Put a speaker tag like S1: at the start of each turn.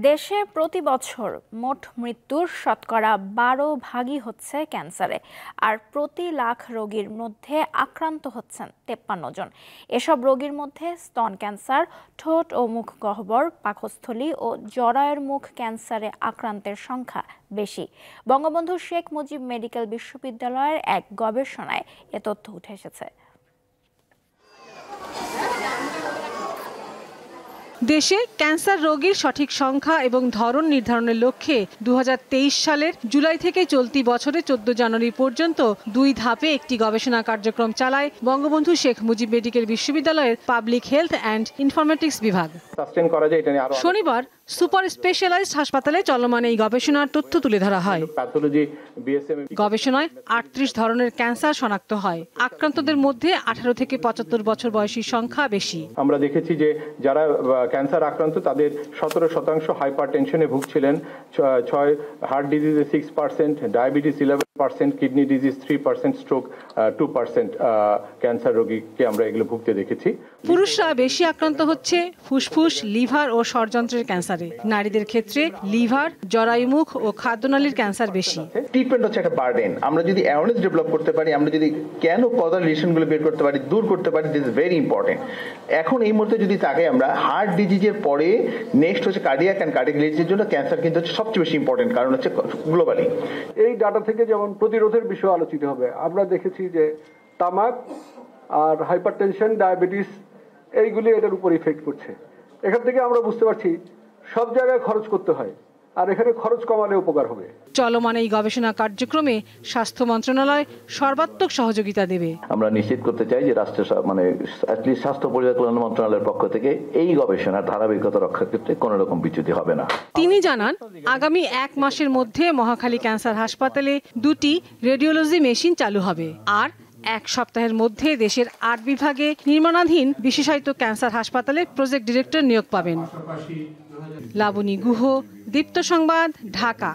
S1: দেশে প্রতি বছর মোট মৃত্যুর শতকরা 12 ভাগই হচ্ছে ক্যান্সারে, আর প্রতি লাখ রোগীর মধ্যে আক্রান্ত হচ্ছেন 53 জন। এসব রোগীর মধ্যে স্তন ক্যান্সার, ঠোঁট ও মুখ গহ্বর, পাকস্থলী ও জরায়ুর মুখ ক্যান্সারে আক্রান্তের সংখ্যা বেশি। বঙ্গবন্ধু শেখ মুজিব মেডিকেল বিশ্ববিদ্যালয়ের এক গবেষণায় এ তথ্য উঠে এসেছে।
S2: দেশে ক্যান্সার রোগীর সঠিক সংখ্যা এবং ধরন নির্ধারণের লক্ষ্যে 2023 সালের জুলাই থেকে চলতি বছরের 14 জানুয়ারি পর্যন্ত 2 ধাপে একটি গবেষণা কার্যক্রম চালায় বঙ্গবন্ধু শেখ মুজিব মেডিকেল বিশ্ববিদ্যালয়ের পাবলিক হেলথ অ্যান্ড ইনফরমেটিক্স বিভাগ। শনিবার সুপার স্পেশালাইজড হাসপাতালে চলমান এই গবেষণার তথ্য তুলে ধরা হয়। গবেষণায় 38 ধরনের ক্যান্সার শনাক্ত হয়। আক্রান্তদের মধ্যে 18 থেকে 75 বছর বয়সী সংখ্যা বেশি।
S3: আমরা দেখেছি যে যারা ক্যান্সার আক্রান্ত তাদের 17% হাইপারটেনশনে ভুগছিলেন, 6 হার্ট ডিজিজে 6%, diabetes 11%, kidney disease 3%, stroke 2% cancer রোগীকে আমরা এগুলো ভুগতে দেখেছি।
S2: পুরুষরা বেশি আক্রান্ত হচ্ছে ফুসফুস, লিভার ও ষড়যন্ত্রের ক্যান্সারে। নারীদের ক্ষেত্রে লিভার, জরায়ুমুখ ও খাদ্যনালীর ক্যান্সার বেশি।
S4: ট্রিটমেন্ট হচ্ছে একটা বার্ডেন। আমরা যদি অ্যাওয়ারনেস ডেভেলপ করতে পারি, আমরা যদি কেন কজাল রিলেশনগুলো বের করতে পারি, দূর করতে পারি, দিস ইজ ভেরি ইম্পর্টেন্ট। এখন এই মুহূর্তে যদি তাকাই আমরা, হার্ট ডিজিজের পরে নেক্সট হচ্ছে কার্ডিয়াক অ্যান্ড কার্ডিয়াক ডিজিজের জন্য ক্যান্সার কিন্তু হচ্ছে সবচেয়ে বেশি ইম্পর্টেন্ট, কারণ হচ্ছে গ্লোবালি।
S5: এই ডাটা থেকে যেমন প্রতিরোধের বিষয় আলোচিত হবে, আমরা দেখেছি যে তামাক আর হাইপারটেনশন, ডায়াবেটিস এইগুলি এটার উপর ইফেক্ট করছে। এখান থেকে আমরা বুঝতে পারছি সব জায়গায় খরচ করতে হয়, আর এখানে খরচ কমালে উপকার হবে।
S2: চলমান এই গবেষণা কার্যক্রমে স্বাস্থ্য মন্ত্রণালয় সর্বাত্মক সহযোগিতা দেবে।
S4: আমরা নিশ্চিত করতে চাই যে রাষ্ট্রীয় অ্যাটলিস্ট স্বাস্থ্য পরিকল্পনা মন্ত্রণালয়ের পক্ষ থেকে এই গবেষণার ধারাবাহিকতা রক্ষার ক্ষেত্রে কোনো রকম বিচ্যুতি হবে না।
S2: তিনি জানান, আগামী 1 মাসের মধ্যে মহাখালী ক্যান্সার হাসপাতালে 2টি রেডিওলজি মেশিন চালু হবে, আর 1 সপ্তাহের মধ্যে দেশের 8 বিভাগে নির্মাণাধীন বিশেষায়িত ক্যান্সার হাসপাতালে প্রজেক্ট ডিরেক্টর নিয়োগ পাবেন। লাবণী গুহ, দীপ্ত সংবাদ, ঢাকা।